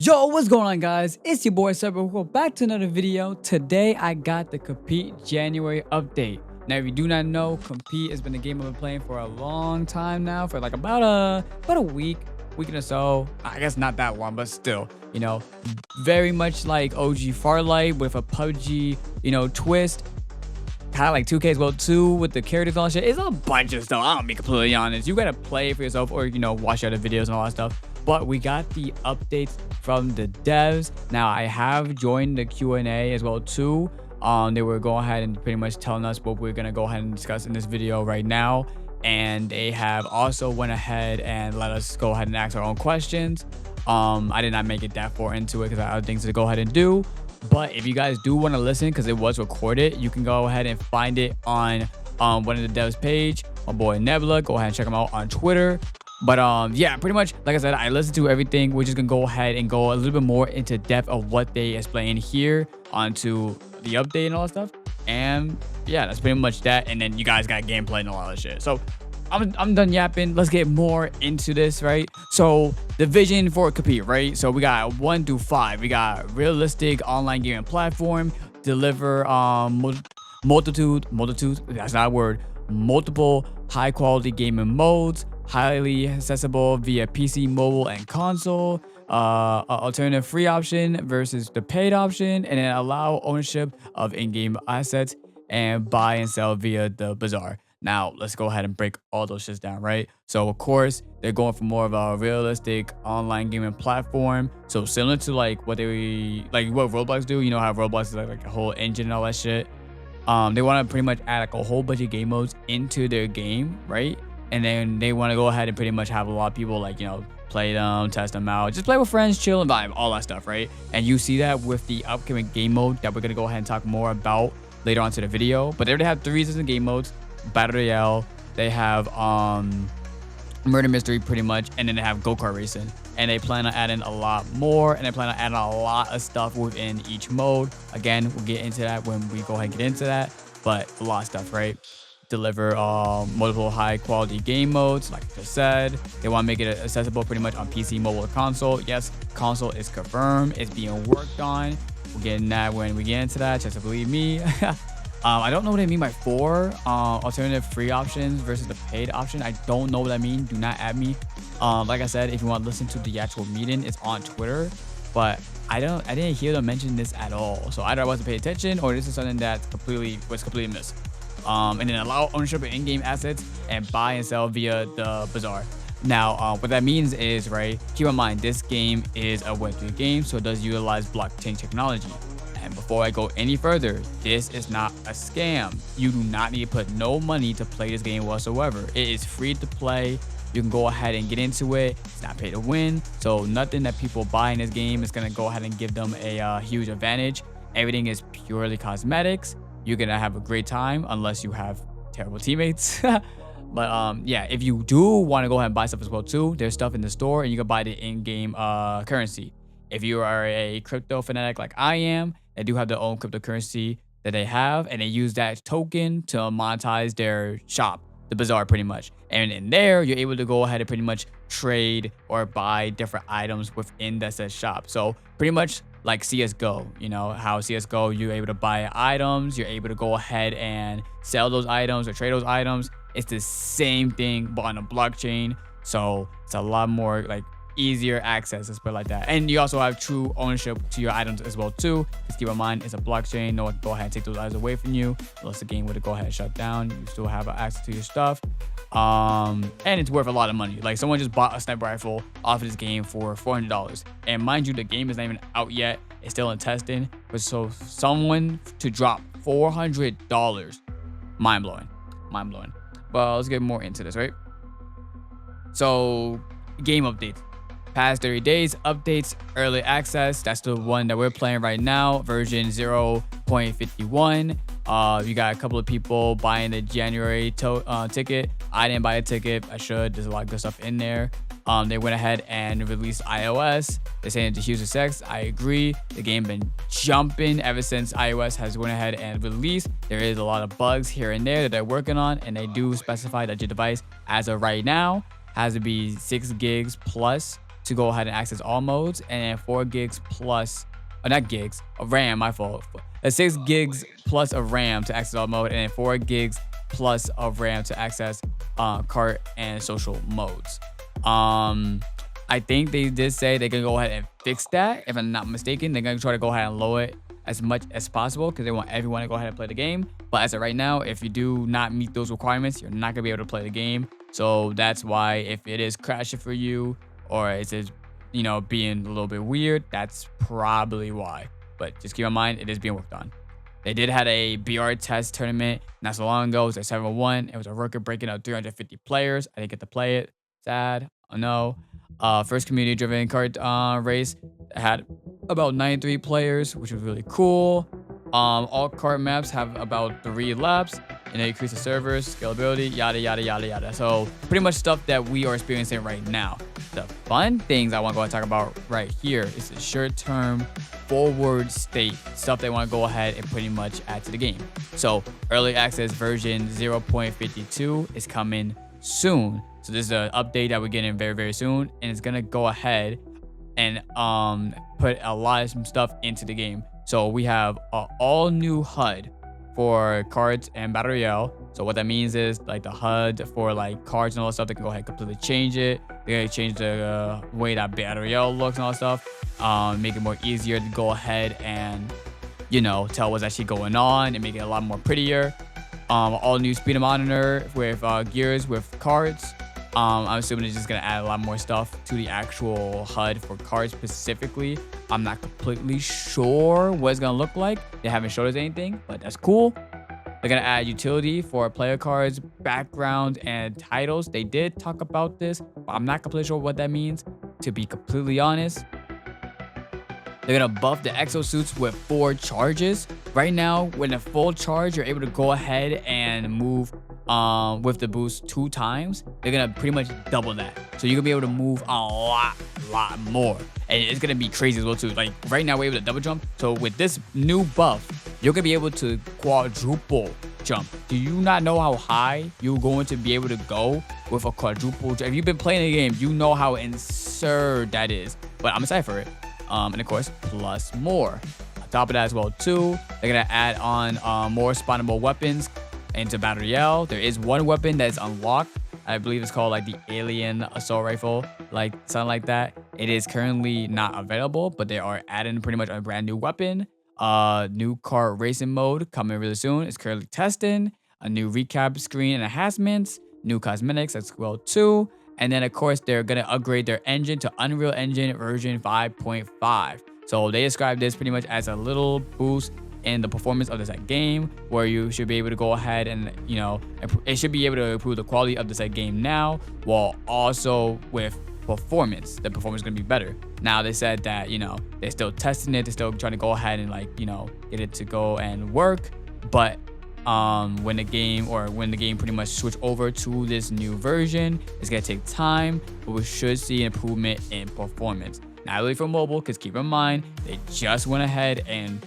Yo, what's going on, guys? It's your boy Cyber. Welcome back to another video. Today I got the Compete January update. Now, if you do not know, Compete has been a game I've been playing for a long time now, for like about a week or so. I guess not that long, but still, very much like OG Farlight with a PUBG, twist. Kind of like 2K as well too, with the characters and all that shit. It's a bunch of stuff. I'll be completely honest. You gotta play it for yourself, or watch other videos and all that stuff. But we got the updates from the devs. Now I have joined the Q&A as well too. They were going ahead and pretty much telling us what we're gonna go ahead and discuss in this video right now. And they have also went ahead and let us go ahead and ask our own questions. I did not make it that far into it because I have other things to go ahead and do. But if you guys do want to listen, because it was recorded, you can go ahead and find it on one of the devs page. My boy Nebula, go ahead and check him out on Twitter. But yeah, pretty much like I said, I listened to everything. We're just gonna go ahead and go a little bit more into depth of what they explain here onto the update and all that stuff. And yeah, that's pretty much that. And then you guys got gameplay and all that shit. So I'm done yapping. Let's get more into this, right? So the vision for Compete, right? So we got 1 through 5. We got realistic online gaming platform, deliver multitude, that's not a word, multiple high quality gaming modes, highly accessible via PC, mobile, and console, alternative free option versus the paid option, and then allow ownership of in-game assets and buy and sell via the bazaar. Now, let's go ahead and break all those shits down, right? So, of course, they're going for more of a realistic online gaming platform. So, similar to like what Roblox do. You know how Roblox is like a whole engine and all that shit. They want to pretty much add like a whole bunch of game modes into their game, right? And then they want to go ahead and pretty much have a lot of people play them, test them out, just play with friends, chill and vibe, all that stuff, right? And you see that with the upcoming game mode that we're gonna go ahead and talk more about later on to the video. But they already have 3 different game modes. Battle Royale, they have murder mystery pretty much, and then they have go-kart racing, and they plan on adding a lot more, and they plan on adding a lot of stuff within each mode. Again, we'll get into that when we go ahead and get into that, but a lot of stuff, right? Deliver multiple high quality game modes, like I just said. They want to make it accessible pretty much on PC, mobile, or console. Yes, console is confirmed, it's being worked on. We'll get in that when we get into that, just to believe me. I don't know what they mean by 4 alternative free options versus the paid option. I don't know what that means. Do not at me. Like I said, if you want to listen to the actual meeting, it's on Twitter. But I didn't hear them mention this at all. So either I wasn't paying attention, or this is something that was completely missed. And then allow ownership of in-game assets and buy and sell via the bazaar. Now, what that means is, right, keep in mind, this game is a Web3 game, so it does utilize blockchain technology. And before I go any further, this is not a scam. You do not need to put no money to play this game whatsoever. It is free to play. You can go ahead and get into it. It's not pay to win. So nothing that people buy in this game is going to go ahead and give them a huge advantage. Everything is purely cosmetics. You're going to have a great time unless you have terrible teammates. But yeah, if you do want to go ahead and buy stuff as well too, there's stuff in the store and you can buy the in-game currency. If you are a crypto fanatic like I am, they do have their own cryptocurrency that they have, and they use that token to monetize their shop, the bazaar pretty much. And in there, you're able to go ahead and pretty much trade or buy different items within that said shop. So pretty much like CSGO, how CSGO, you're able to buy items, you're able to go ahead and sell those items or trade those items. It's the same thing, but on a blockchain. So it's a lot more easier access, let's put it like that. And you also have true ownership to your items as well too. Just keep in mind, it's a blockchain. No one can go ahead and take those items away from you unless the game were to go ahead and shut down. You still have access to your stuff, and it's worth a lot of money. Like, someone just bought a sniper rifle off of this game for $400, and mind you, the game is not even out yet. It's still in testing. But so someone to drop $400, mind-blowing. But let's get more into this, right? So game updates. Past 30 days, updates, early access. That's the one that we're playing right now, version 0.51. You got a couple of people buying the January ticket. I didn't buy a ticket. I should. There's a lot of good stuff in there. They went ahead and released iOS. They're saying it's a huge success. I agree. The game been jumping ever since iOS has went ahead and released. There is a lot of bugs here and there that they're working on, and they do specify that your device, as of right now, has to be 6 gigs plus to go ahead and access all modes, and 4 gigs plus, not gigs, of RAM, my fault. 6 gigs plus of RAM to access all mode, and then 4 gigs plus of RAM to access cart and social modes. I think they did say they're gonna go ahead and fix that. If I'm not mistaken, they're gonna try to go ahead and lower it as much as possible because they want everyone to go ahead and play the game. But as of right now, if you do not meet those requirements, you're not gonna be able to play the game. So that's why if it is crashing for you or it's just, you know, being a little bit weird, that's probably why. But just keep in mind, it is being worked on. They did had a BR test tournament not so long ago. It was a 7-1. It was a record breaking of 350 players. I didn't get to play it. Sad. Oh no. First community driven card race had about 93 players, which was really cool. All card maps have about 3 laps, and they increase the servers, scalability, yada yada yada yada. So pretty much stuff that we are experiencing right now. The fun things I want to go and talk about right here is the short-term forward state stuff they want to go ahead and pretty much add to the game. So early access version 0.52 is coming soon. So this is an update that we're getting very, very soon, and it's gonna go ahead and put a lot of some stuff into the game. So we have an all new HUD for cards and Battle Royale. So what that means is like the HUD for like cards and all that stuff, they can go ahead and completely change it. They're gonna change the way that Battle Royale looks and all that stuff. Make it more easier to go ahead and, you know, tell what's actually going on and make it a lot more prettier. All new speed monitor with gears with cards. I'm assuming it's just gonna add a lot more stuff to the actual HUD for cards specifically. I'm not completely sure what it's gonna look like. They haven't showed us anything, but that's cool. They're gonna add utility for player cards, background, and titles. They did talk about this, but I'm not completely sure what that means, to be completely honest. They're gonna buff the exosuits with 4 charges. Right now, when a full charge, you're able to go ahead and move with the boost 2 times. They're gonna pretty much double that. So you're gonna be able to move a lot more. And it's gonna be crazy as well too. Like right now we're able to double jump. So with this new buff, you're gonna be able to quadruple jump. Do you not know how high you're going to be able to go with a quadruple jump? If you've been playing the game, you know how absurd that is. But I'm excited for it. And of course, plus more. On top of that as well too, they're gonna add on more spawnable weapons into Battle Royale. There is one weapon that is unlocked. I believe it's called like the Alien Assault Rifle, like something like that. It is currently not available, but they are adding pretty much a brand new weapon. New car racing mode coming really soon. It's currently testing. A new recap screen and enhancements. New cosmetics as well too. And then of course they're gonna upgrade their engine to Unreal Engine version 5.5. So they describe this pretty much as a little boost in the performance of the set game, where you should be able to go ahead and, you know, it should be able to improve the quality of the set game now, while also with performance, the performance is going to be better. Now they said that, you know, they're still testing it, they're still trying to go ahead and, like, you know, get it to go and work, but when the game pretty much switch over to this new version, it's gonna take time, but we should see an improvement in performance. Not really for mobile, because keep in mind they just went ahead and,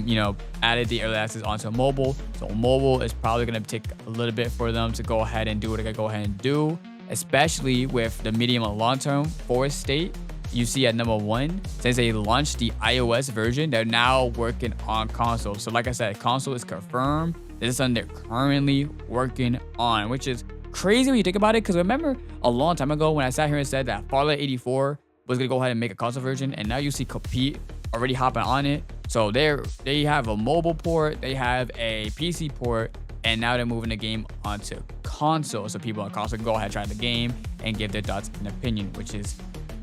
you know, added the early access onto mobile. So mobile is probably going to take a little bit for them to go ahead and do what they gotta go ahead and do, especially with the medium and long term forest state. You see at number 1, since they launched the iOS version, they're now working on console. So like I said, console is confirmed. This is something they're currently working on, which is crazy when you think about it, because remember a long time ago when I sat here and said that Farlight 84 was gonna go ahead and make a console version, and now you see Compete already hopping on it. So they have a mobile port, they have a PC port, and now they're moving the game onto console, so people on console can go ahead and try the game and give their thoughts and opinion, which is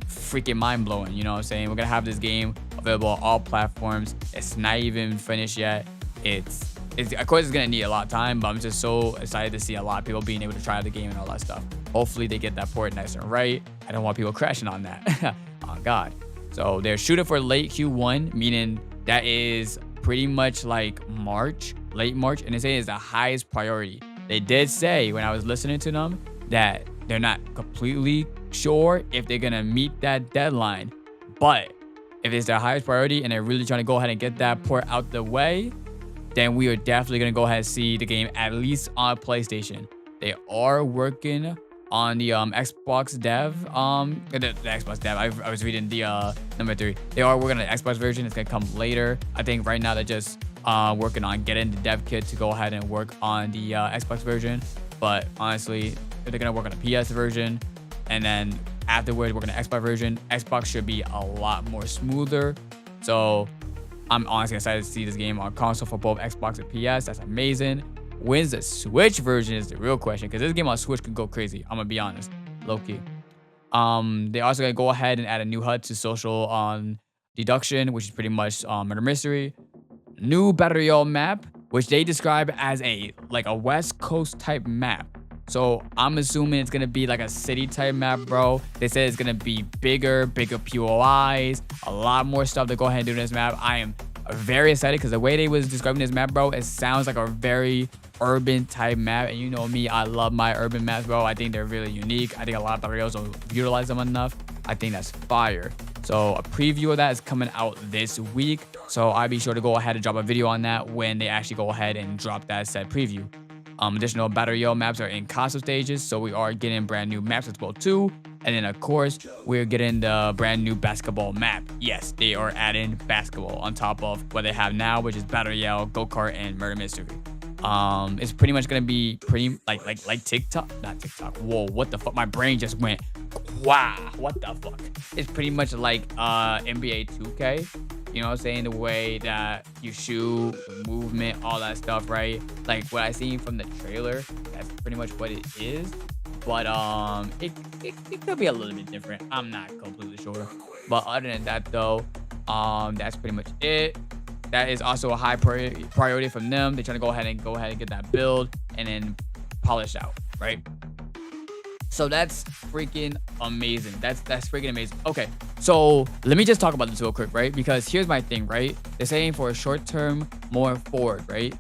freaking mind-blowing. You know what I'm saying? We're gonna have this game available on all platforms. It's not even finished yet. It's of course it's gonna need a lot of time, but I'm just so excited to see a lot of people being able to try the game and all that stuff. Hopefully they get that port nice and right. I don't want people crashing on that. Oh god. So they're shooting for late Q1, meaning that is pretty much like late March, and they say it's the highest priority. They did say when I was listening to them that they're not completely sure if they're gonna meet that deadline, but if it's their highest priority and they're really trying to go ahead and get that port out the way, then we are definitely gonna go ahead and see the game at least on PlayStation. They are working on the Xbox dev. The Xbox dev. I was reading the number 3. They are working on the Xbox version. It's gonna come later. I think right now they're just working on getting the dev kit to go ahead and work on the Xbox version. But honestly, they're gonna work on the PS version, and then afterwards work on the Xbox version. Xbox should be a lot more smoother. So I'm honestly excited to see this game on console for both Xbox and PS. That's amazing. When's the Switch version is the real question, because this game on Switch could go crazy. I'm gonna be honest, low key. They also gonna go ahead and add a new HUD to social deduction, which is pretty much murder mystery. New battle royale map, which they describe as a West Coast type map. So I'm assuming it's gonna be like a city type map, bro. They said it's gonna be bigger POIs, a lot more stuff to go ahead and do in this map. I am very excited because the way they was describing this map, bro, it sounds like a very urban type map. And you know me, I love my urban maps, bro. I think they're really unique. I think a lot of battle royales don't utilize them enough. I think that's fire. So a preview of that is coming out this week. So I'll be sure to go ahead and drop a video on that when they actually go ahead and drop that said preview. Additional battle royale maps are in console stages, so we are getting brand new maps as well too. And then of course we're getting the brand new basketball map. Yes, they are adding basketball on top of what they have now, which is battle royale, go-kart, and murder mystery. It's pretty much gonna be pretty like TikTok, not TikTok. Whoa, what the fuck? My brain just went, wow, what the fuck? It's pretty much like NBA 2K. You know what I'm saying? The way that you shoot, the movement, all that stuff, right? Like what I seen from the trailer, that's pretty much what it is. But it could be a little bit different. I'm not completely sure. But other than that though, that's pretty much it. That is also a high priority from them. They're trying to go ahead and get that build and then polish out, right? So that's freaking amazing. That's freaking amazing. Okay, so let me just talk about this real quick, right? Because here's my thing, right? They're saying for a short term, more forward, right?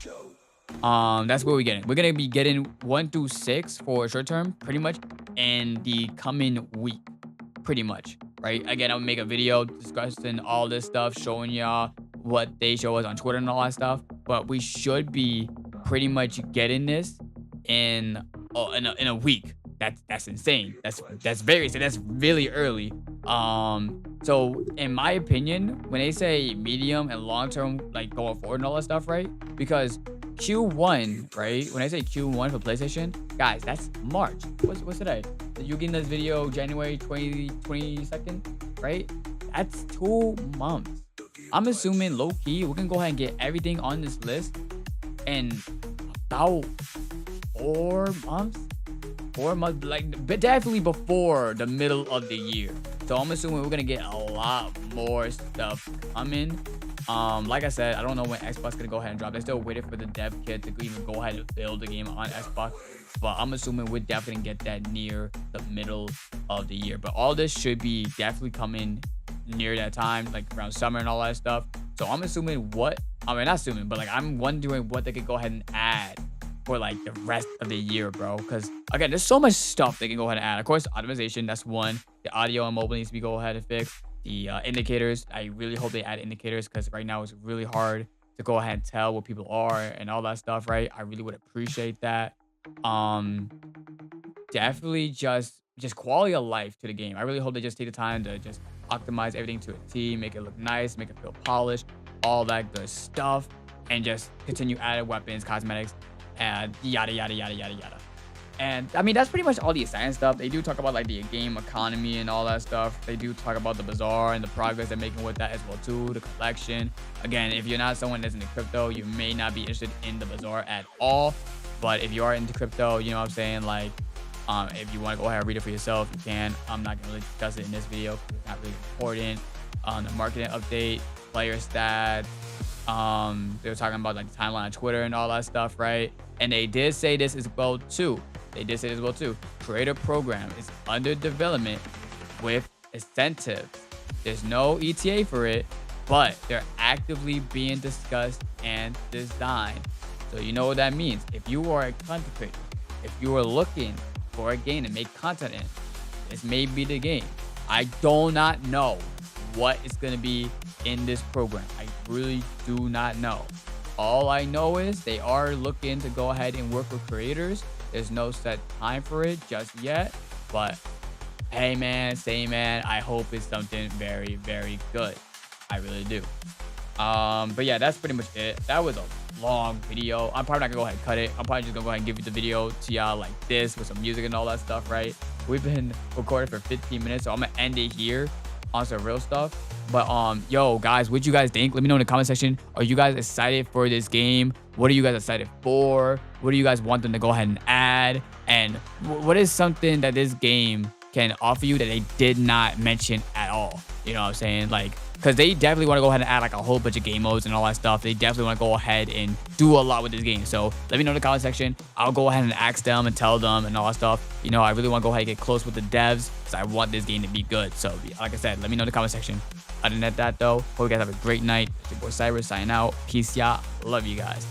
That's what we're getting. We're gonna be getting 1 through 6 for a short term, pretty much, in the coming week, pretty much, right? Again, I'll make a video discussing all this stuff, showing y'all what they show us on Twitter and all that stuff. But we should be pretty much getting this in a week. That's insane. That's really early. So in my opinion, when they say medium and long term, like going forward and all that stuff, right? Because Q1, right? When I say Q1 for PlayStation, guys, that's March. What's today? You getting this video January 22nd, right? That's 2 months. I'm assuming low key we're gonna go ahead and get everything on this list in about 4 months. 4 months, but definitely before the middle of the year. So I'm assuming we're gonna get a lot more stuff coming. Like I said, I don't know when Xbox gonna go ahead and drop. They're still waiting for the dev kit to even go ahead and build the game on Xbox. But I'm assuming we're definitely gonna get that near the middle of the year. But all this should be definitely coming near that time, like around summer and all that stuff. So I'm assuming not assuming, but I'm wondering what they could go ahead and add for the rest of the year, bro. Because again, there's so much stuff they can go ahead and add. Of course, optimization, that's one. The audio and mobile needs to be go ahead and fixed. The indicators, I really hope they add indicators, because right now it's really hard to go ahead and tell where people are and all that stuff, right? I really would appreciate that. Definitely just quality of life to the game. I really hope they just take the time to just optimize everything to a T, make it look nice, make it feel polished, all that good stuff, and just continue adding weapons, cosmetics, and yada yada yada yada yada. And I mean, that's pretty much all the exciting stuff. They do talk about the game economy and all that stuff. They do talk about the bazaar and the progress they're making with that as well too, the collection. Again, if you're not someone that's into crypto, you may not be interested in the bazaar at all. But if you are into crypto, you know what I'm saying, if you want to go ahead and read it for yourself, you can. I'm not gonna really discuss it in this video. It's not really important. The marketing update, player stats. They were talking about the timeline on Twitter and all that stuff, right? And they did say this as well too. Creator program is under development with incentives. There's no ETA for it, but they're actively being discussed and designed. So you know what that means. If you are a content creator, if you are looking for a game to make content in, this may be the game. I do not know what is going to be in this program. I really do not know. All I know is they are looking to go ahead and work with creators There's no set time for it just yet, but hey man, say man, I hope it's something very, very good. I really do. But yeah, that's pretty much it. That was a long video. I'm probably not gonna go ahead and cut it. I'm probably just gonna go ahead and give you the video to y'all like this with some music and all that stuff, right? We've been recording for 15 minutes, so I'm gonna end it here on some real stuff. But yo guys, what you guys think? Let me know in the comment section. Are you guys excited for this game? What are you guys excited for? What do you guys want them to go ahead and add? And what is something that this game can offer you that they did not mention at all? You know what I'm saying? Like, because they definitely want to go ahead and add like a whole bunch of game modes and all that stuff. They definitely want to go ahead and do a lot with this game. So let me know in the comment section. I'll go ahead and ask them and tell them and all that stuff. You know, I really want to go ahead and get close with the devs because I want this game to be good. So like I said, let me know in the comment section. Other than that though, hope you guys have a great night. It's your boy Cyrus signing out. Peace, y'all. Love you guys.